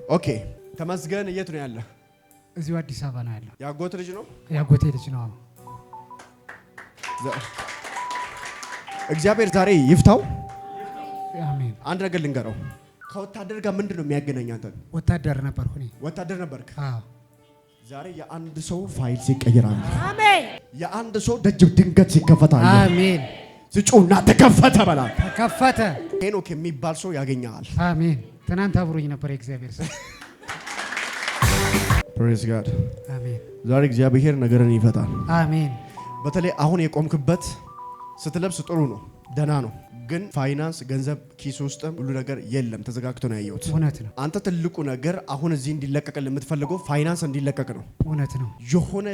ኦኬ ተመስገን የት ነው ያለ? እዚሁ አዲስ አበባ ነው ያለው። ያጎት ልጅ ነው? ያጎቴ ልጅ ነው። እግዚአብሔር ዛሬ ይፍታው። አሜን። አንድ ነገር ልንገረው። ከወታደር ጋር ምንድነው የሚያገናኝ? አንተ ወታደር ነበርኩ እኔ። ወታደር ነበርክ? አዎ። ዛሬ የአንድ ሰው ፋይል ሲቀየራል። አሜን። የአንድ ሰው ደጅ ድንገት ሲከፈታል። አሜን። ስጩና ተከፈተ በላ። ተከፈተ። ሄኖክ የሚባል ሰው ያገኛል። አሜን። ትናንት አብሮኝ ነበር የእግዚአብሔር ሰው። ፕሬዝ ጋድ። አሜን። ዛሬ እግዚአብሔር ነገርን ይፈታል። አሜን። በተለይ አሁን የቆምክበት ስትለብስ ጥሩ ነው፣ ደና ነው። ግን ፋይናንስ ገንዘብ ኪስ ውስጥም ሁሉ ነገር የለም፣ ተዘጋግቶ ነው ያየሁት። እውነት ነው። አንተ ትልቁ ነገር አሁን እዚህ እንዲለቀቅ የምትፈልገው ፋይናንስ እንዲለቀቅ ነው። እውነት ነው። የሆነ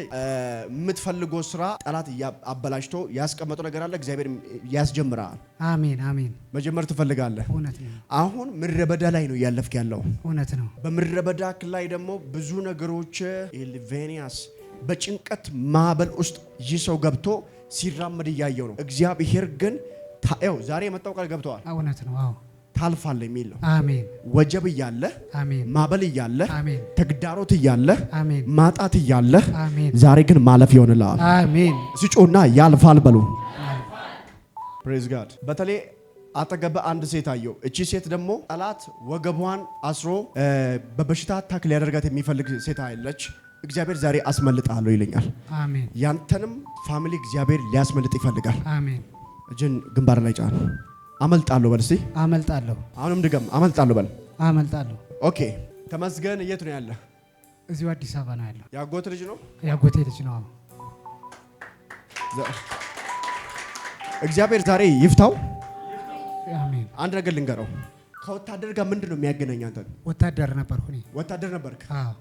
የምትፈልገው ስራ ጠላት አበላሽቶ ያስቀመጠው ነገር አለ፣ እግዚአብሔር ያስጀምራል። አሜን አሜን። መጀመር ትፈልጋለህ። እውነት ነው። አሁን ምድረ በዳ ላይ ነው እያለፍክ ያለው። እውነት ነው። በምድረ በዳ ላይ ደግሞ ብዙ ነገሮች ኤልቬኒያስ በጭንቀት ማዕበል ውስጥ ይህ ሰው ገብቶ ሲራመድ እያየው ነው። እግዚአብሔር ግን ታየው ዛሬ የመጣው ቃል ገብተዋል። እውነት ነው። አዎ ታልፋለህ የሚል ነው። አሜን። ወጀብ እያለ አሜን፣ ማዕበል እያለ አሜን፣ ተግዳሮት እያለ አሜን፣ ማጣት እያለ አሜን፣ ዛሬ ግን ማለፍ ይሆንልሃል። አሜን። ሲጮና ያልፋል በሉ። ፕሬዝ ጋድ። በተለይ አጠገበ አንድ ሴት አየው። እቺ ሴት ደግሞ ጠላት ወገቧን አስሮ በበሽታ አታክ ሊያደርጋት የሚፈልግ ሴት አለች። እግዚአብሔር ዛሬ አስመልጣለሁ ይለኛል። አሜን። ያንተንም ፋሚሊ እግዚአብሔር ሊያስመልጥ ይፈልጋል። አሜን። እጅን ግንባር ላይ ጫን። አመልጣለሁ በል እስቲ። አመልጣለሁ። አሁንም ድገም። አመልጣለሁ በል። አመልጣለሁ። ኦኬ ተመስገን የት ነው ያለ? እዚሁ አዲስ አበባ ነው ያለው። ያጎት ልጅ ነው? ያጎቴ ልጅ ነው። እግዚአብሔር ዛሬ ይፍታው። አሜን። አንድ ነገር ልንገረው። ከወታደር ጋር ምንድነው የሚያገናኝ? አንተ ወታደር ነበርኩ እኔ። ወታደር ነበርክ? አዎ።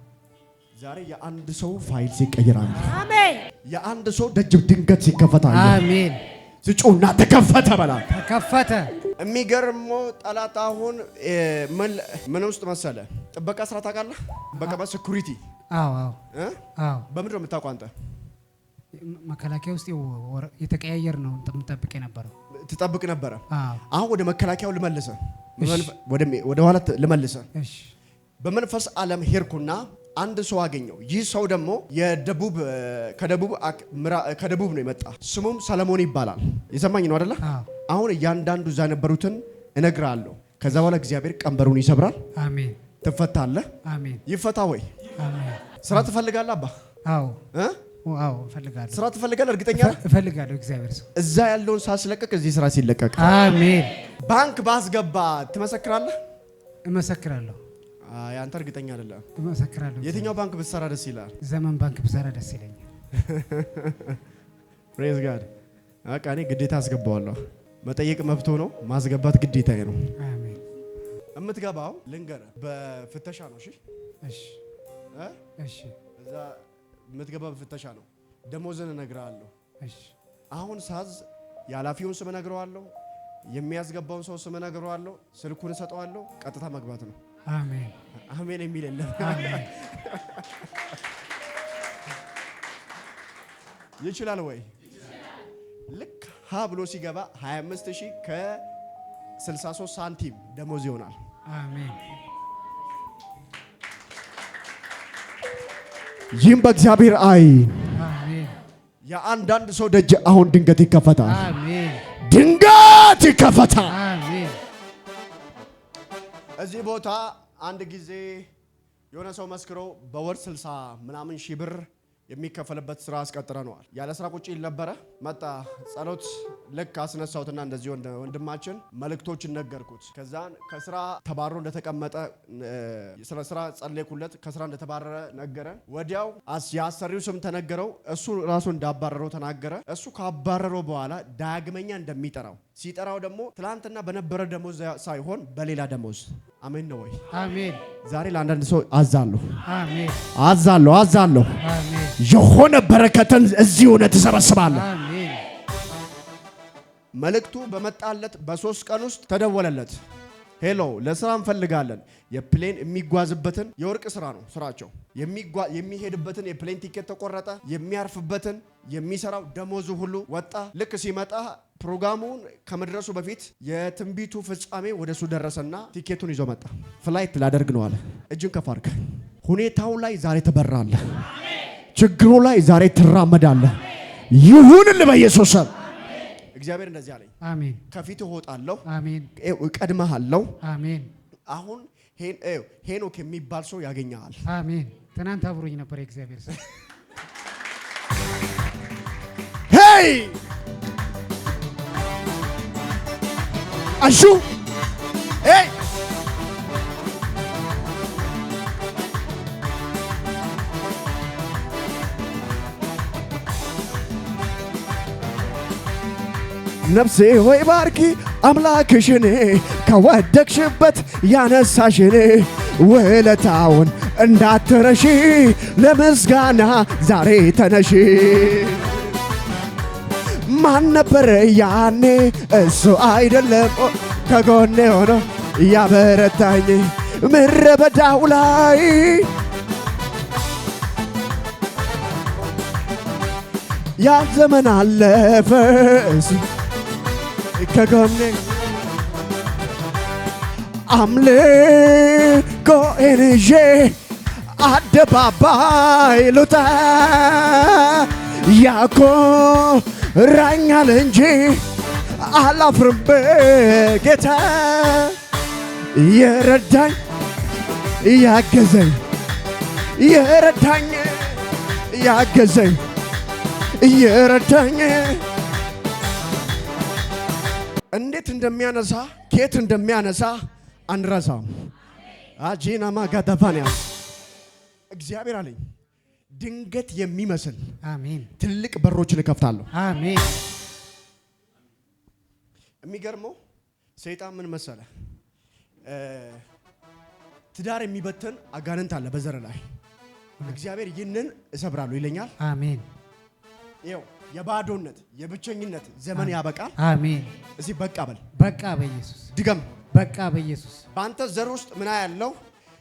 ዛሬ የአንድ ሰው ፋይል ሲቀየራል። አሜን። የአንድ ሰው ደጅ ድንገት ሲከፈታል። አሜን። ስጩና ተከፈተ በላ። ተከፈተ። የሚገርመው ጠላት አሁን ምን ውስጥ መሰለ? ጥበቃ ስራ ታውቃለህ? ጥበቃ ሴኩሪቲ። አዎ አዎ አዎ። በምንድን ነው የምታውቀው አንተ? መከላከያ ውስጥ የተቀያየር ነው የምጠብቅ የነበረው። ትጠብቅ ነበረ? አዎ። አሁን ወደ መከላከያው ልመልሰ፣ ወደ ኋላ ልመልሰ። እሺ። በመንፈስ ዓለም ሄድኩና አንድ ሰው አገኘው። ይህ ሰው ደግሞ ከደቡብ ነው የመጣ። ስሙም ሰለሞን ይባላል። የሰማኝ ነው አይደለ? አሁን እያንዳንዱ እዛ የነበሩትን እነግርሃለሁ። ከዛ በኋላ እግዚአብሔር ቀንበሩን ይሰብራል። አሜን። ትፈታለህ። አሜን። ይፈታ ወይ? አሜን። ስራ ትፈልጋለህ አባ? አዎ አዎ እፈልጋለሁ። ስራ ትፈልጋለህ? እርግጠኛ ነህ? እፈልጋለሁ። እግዚአብሔር ሰው እዛ ያለውን ሳስለቀቅ እዚህ ስራ ሲለቀቅ። አሜን። ባንክ ባስገባ ትመሰክራለህ? እመሰክራለሁ። አንተ እርግጠኛ አይደለም። እመሰክራለሁ። የትኛው ባንክ ብትሰራ ደስ ይላል? ዘመን ባንክ ብሰራ ደስ ይለኛል። ፕሬዝ ጋድ። በቃ እኔ ግዴታ አስገባዋለሁ። መጠየቅ መብቶ ነው፣ ማስገባት ግዴታዬ ነው። አሜን። የምትገባው ልንገርህ በፍተሻ ነው። እሺ እሺ እሺ። እዛ የምትገባው በፍተሻ ነው። ደሞዝን እነግርሃለሁ። እሺ። አሁን ሳዝ የኃላፊውን ስም እነግረዋለሁ፣ የሚያስገባውን ሰው ስም እነግረዋለሁ፣ ስልኩን እሰጠዋለሁ። ቀጥታ መግባት ነው። አሜን አሜን የሚል የለም። አሜን። ይችላል ወይ? ልክ ሀ ብሎ ሲገባ 25000 ከ63 ሳንቲም ደሞዝ ይሆናል። አሜን። ይህም በእግዚአብሔር አይን አሜን። የአንዳንድ ሰው ደጅ አሁን ድንገት ይከፈታል። አሜን። ድንገት ይከፈታል። አሜን። እዚህ ቦታ አንድ ጊዜ የሆነ ሰው መስክሮ በወር 60 ምናምን ሺህ ብር የሚከፈልበት ስራ አስቀጥረነዋል። ያለ ስራ ቁጭ ይል ነበረ። መጣ ጸሎት ልክ አስነሳውትና እንደዚህ ወንድማችን መልእክቶችን ነገርኩት። ከዛን ከስራ ተባሮ እንደተቀመጠ ስራ ጸለይኩለት። ከስራ እንደተባረረ ነገረን። ወዲያው የአሰሪው ስም ተነገረው። እሱ ራሱ እንዳባረረው ተናገረ። እሱ ካባረረው በኋላ ዳግመኛ እንደሚጠራው ሲጠራው ደግሞ ትላንትና በነበረ ደሞዝ ሳይሆን በሌላ ደሞዝ። አሜን ነው ወይ? አሜን። ዛሬ ለአንዳንድ ሰው አዛለሁ። አሜን። አዛለሁ። አሜን። የሆነ በረከትን እዚህ ሆነ ትሰበስባለህ። አሜን። መልእክቱ በመጣለት በ3 ቀን ውስጥ ተደወለለት። ሄሎ ለስራ እንፈልጋለን። የፕሌን የሚጓዝበትን የወርቅ ስራ ነው ስራቸው። የሚሄድበትን የፕሌን ቲኬት ተቆረጠ። የሚያርፍበትን የሚሰራው ደሞዙ ሁሉ ወጣ። ልክ ሲመጣ ፕሮግራሙን ከመድረሱ በፊት የትንቢቱ ፍጻሜ ወደሱ ደረሰና ቲኬቱን ይዞ መጣ። ፍላይት ላደርግ ነው አለ። እጅን ከፍ አድርግ። ሁኔታው ላይ ዛሬ ትበራለህ። ችግሩ ላይ ዛሬ ትራመዳለህ። ይሁንልህ በኢየሱስ ስም። እግዚአብሔር እንደዚህ አለኝ። አሜን። ከፊት እወጣለሁ። አሜን። እቀድምሃለሁ። አሜን። አሁን ሄኖክ የሚባል ሰው ያገኛል። አሜን። ትናንት አብሮኝ ነበር የእግዚአብሔር ሰው። ሄይ አሹ ሄይ ነፍሴ ሆይ ባርኪ አምላክሽን ከወደቅሽበት ያነሳሽን ውለታውን እንዳትረሺ ለምስጋና ዛሬ ተነሺ። ማን ነበር ያኔ? እሱ አይደለም ከጎኔ ሆኖ ያበረታኝ ምድረ በዳው ላይ ያ ዘመን አለፈ ከጎኔ አምልኮዬን ይዤ አደባባይ ልውጣ ያኮራኛል እንጂ አላፍርም በጌታ የረዳኝ ያገዘኝ የረዳኝ ያገዘኝ የረዳኝ እንዴት እንደሚያነሳ ከየት እንደሚያነሳ አንረሳም። አጂናማ ጋዳፋንያስ እግዚአብሔር አለኝ ድንገት የሚመስል አሜን ትልቅ በሮችን እከፍታለሁ። አሜን። የሚገርመው ሰይጣን ምን መሰለ? ትዳር የሚበትን አጋንንት አለ በዘር ላይ። እግዚአብሔር ይህንን እሰብራለሁ ይለኛል። አሜን። ይኸው የባዶነት የብቸኝነት ዘመን ያበቃል። አሜን። እዚህ በቃ በል። በቃ በኢየሱስ ድገም። በቃ በኢየሱስ። በአንተ ዘር ውስጥ ምን ያለው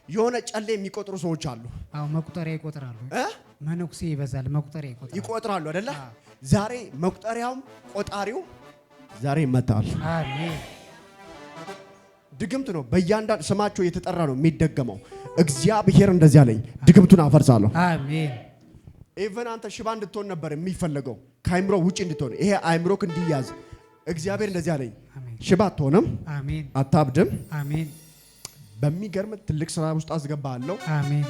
የሆነ ጨሌ የሚቆጥሩ ሰዎች አሉ። አዎ መቁጠሪያ ይቆጥራሉ። መነኩሴ ይበዛል። መቁጠሪያ ይቆጥራሉ አይደለ? ዛሬ መቁጠሪያውም ቆጣሪውም ዛሬ ይመታል። አሜን። ድግምት ነው። በእያንዳንዱ ስማቸው የተጠራ ነው የሚደገመው። እግዚአብሔር እንደዚህ አለኝ ድግምቱን አፈርሳለሁ። አሜን። ኢቨን አንተ ሽባ እንድትሆን ነበር የሚፈለገው ከአይምሮ ውጪ እንድትሆን ይሄ አይምሮክ እንዲያዝ እግዚአብሔር እንደዚህ አለኝ ሽባ አትሆንም። አሜን። አታብድም። አሜን። በሚገርም ትልቅ ስራ ውስጥ አስገባለሁ። አሜን።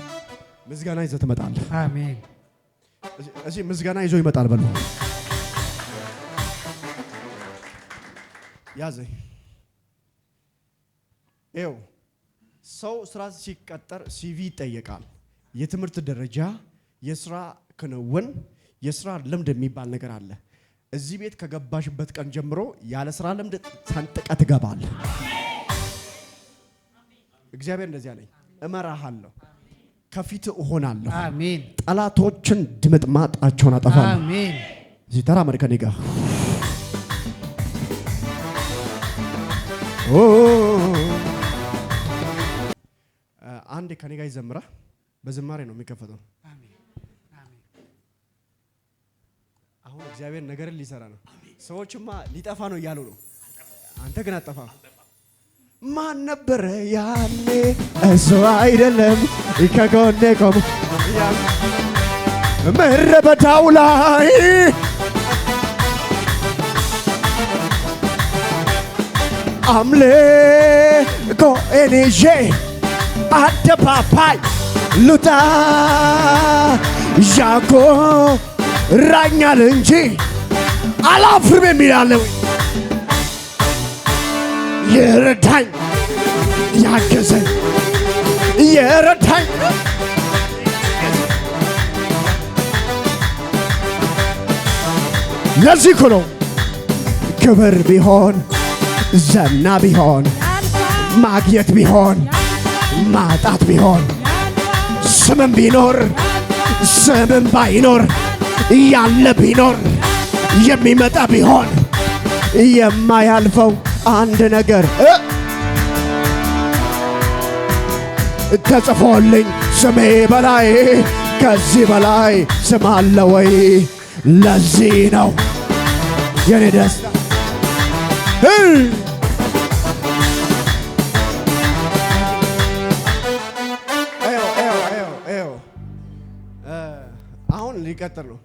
ምስጋና ይዘህ ትመጣለህ። አሜን። እዚህ ምስጋና ይዞ ይመጣል በሉ። ያዘኝ። ይኸው ሰው ስራ ሲቀጠር ሲቪ ይጠየቃል። የትምህርት ደረጃ፣ የስራ ክንውን፣ የስራ ልምድ የሚባል ነገር አለ። እዚህ ቤት ከገባሽበት ቀን ጀምሮ ያለ ስራ ልምድ ሰንጥቀ ትገባለህ። እግዚአብሔር እንደዚህ አለኝ እመራሃለሁ፣ ከፊት እሆናለሁ። አሜን። ጠላቶችን ድምጥማጣቸውን አጠፋለሁ። አሜን። እዚህ ተራመድ ከኔ ጋር አንዴ ከኔ ጋር ይዘምራ። በዝማሬ ነው የሚከፈተው። አሁን እግዚአብሔር ነገርን ሊሰራ ነው። ሰዎችማ ሊጠፋ ነው እያሉ ነው። አንተ ግን አጠፋ። ማን ነበረ ያኔ? እሱ አይደለም ከጎኔ ቆሞ ምድረ በዳው ላይ አምልኮዬን ይዤ አደባባይ ልውጣ ያኮራኛል እንጂ አላፍርም የሚላለው የረዳኝ ያገዘኝ የረዳኝ ለዚህ እኮ ነው ክብር ቢሆን ዘና ቢሆን ማግኘት ቢሆን ማጣት ቢሆን ስምም ቢኖር ስምም ባይኖር ያለ ቢኖር የሚመጣ ቢሆን የማያልፈው አንድ ነገር ተጽፎልኝ ስሜ በላይ ከዚህ በላይ ስም አለ ወይ? ለዚህ ነው የኔ ደስታ አሁን ሊቀጥል ነው።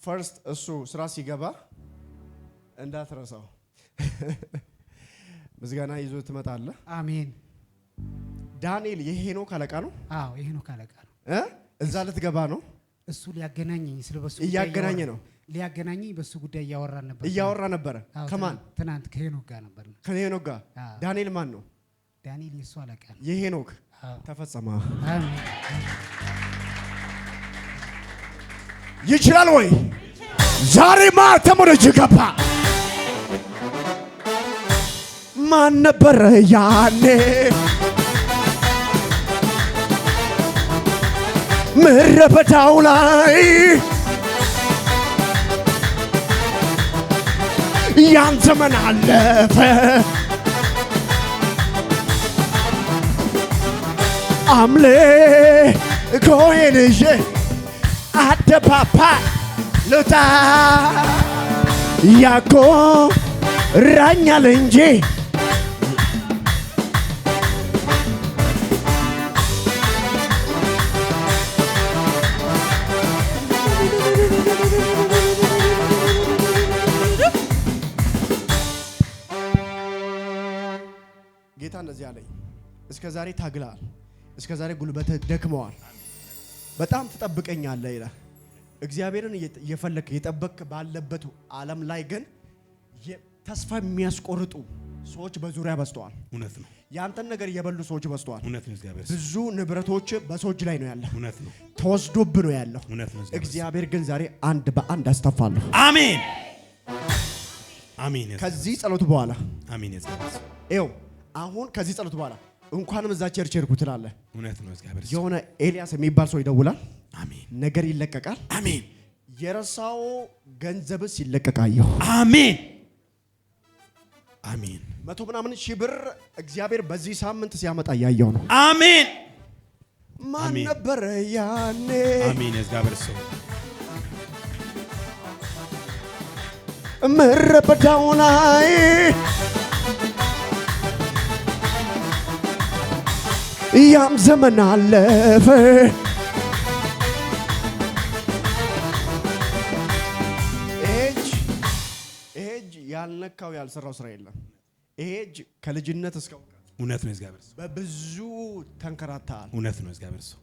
ፈርስት እሱ ስራ ሲገባ እንዳትረሳው ምስጋና ይዞ ትመጣለህ። አሜን። ዳንኤል የሄኖክ አለቃ ነው። አዎ የሄኖክ አለቃ ነው። እዛ ልትገባ ነው። እሱ ሊያገናኘኝ ስለበሱ እያገናኘ ነው። ሊያገናኘኝ በሱ ጉዳይ እያወራ ነበር። ከማን? ትናንት ከሄኖክ ጋር ነበር። ከሄኖክ ጋር። ዳንኤል ማን ነው? ዳንኤል የሱ አለቃ ነው። የሄኖክ ተፈጸመ። አሜን። ይችላል ወይ? ዛሬ ማተም ወደ እጅ ገባ። ማን ነበረ ያኔ ምድረ በዳው ላይ ያን ዘመን አለፈ አምልኮዬን ይዤ አደባባይ ልውጣ ያኮራኛል እንጂ ጌታ እንደዚህ አለኝ። እስከ ዛሬ ታግለሃል። እስከ ዛሬ ጉልበትህ ደክመዋል። በጣም ትጠብቀኛለህ ይላል። እግዚአብሔርን እየፈለክ የጠበክ ባለበት ዓለም ላይ ግን ተስፋ የሚያስቆርጡ ሰዎች በዙሪያ በዝተዋል። እውነት ነው። ያንተን ነገር የበሉ ሰዎች በዝተዋል። እውነት ነው። እግዚአብሔር ብዙ ንብረቶች በሰዎች ላይ ነው ያለው። እውነት ነው። ተወስዶብ ነው ያለው። እውነት ነው። እግዚአብሔር ግን ዛሬ አንድ በአንድ አስተፋለሁ። አሜን አሜን። ከዚህ ጸሎት በኋላ አሜን። ይኸው አሁን ከዚህ ጸሎት በኋላ እንኳንም እዛ ቸርች ሄድኩ ትላለህ። እውነት ነው። እግዚአብሔር የሆነ ኤልያስ የሚባል ሰው ይደውላል። አሜን። ነገር ይለቀቃል። አሜን። የረሳው ገንዘብስ ይለቀቃየው። አሜን አሜን። 100 ምናምን ሺህ ብር እግዚአብሔር በዚህ ሳምንት ሲያመጣ ያየው ነው። አሜን። ማን ነበር ያኔ? አሜን። እግዚአብሔር ሰው ምድረ በዳው ላይ ያም ዘመን አለፈ እጅ ያልነካው ያልሰራው ስራ የለም። ይሄ እጅ ከልጅነት እስከ እውነት ነው። እግዚአብሔር ሰው በብዙ ተንከራታል። እውነት ነው። እግዚአብሔር ሰው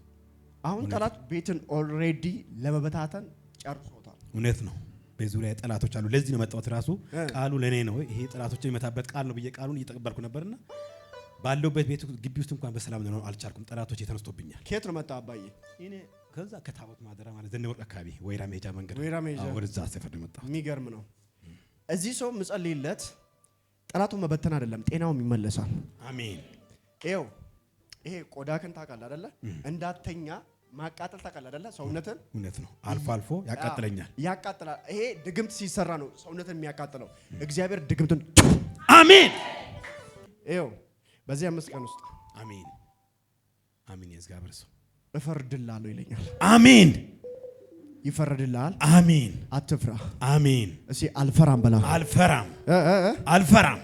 አሁን ጠላት ቤትን ኦልሬዲ ለመበታተን ጨርሶታል። እውነት ነው። በዙሪያ ጠላቶች አሉ። ለዚህ ነው መጣሁት። ራሱ ቃሉ ለኔ ነው። ይሄ ጠላቶችን የመታበት ቃል ነው ብዬ ቃሉን እየተቀበልኩ ነበርና ባለውበት ቤት ግቢ ውስጥ እንኳን በሰላም ነው አልቻልኩም። ጠላቶች የተነስቶብኛል። ከየት ነው መጣ አባዬ? እኔ ከዛ ከታቦት ማደራ ማለት ዘነበወርቅ አካባቢ ወይራ መሄጃ መንገድ ወደዛ ሰፈር ነው መጣሁ። የሚገርም ነው። እዚህ ሰው ምጸልይለት ጠላቱን መበተን አይደለም ጤናውም ይመለሳል። አሜን። ይሄ ቆዳክን ታውቃለህ አይደለ? እንዳተኛ ማቃጠል ታውቃለህ አይደለ? ሰውነትን እውነት ነው። አልፎ አልፎ ያቃጥለኛል። ያቃጥላል። ይሄ ድግምት ሲሰራ ነው ሰውነትን የሚያቃጥለው። እግዚአብሔር ድግምትን አሜን። በዚህ 5 ቀን ውስጥ አሜን አሜን። የእግዚአብሔር ሰው እፈርድልሃለሁ ይለኛል። አሜን። ይፈረድልሃል። አሜን። አትፍራ። አሜን። እሺ አልፈራም በላ። አልፈራም አልፈራም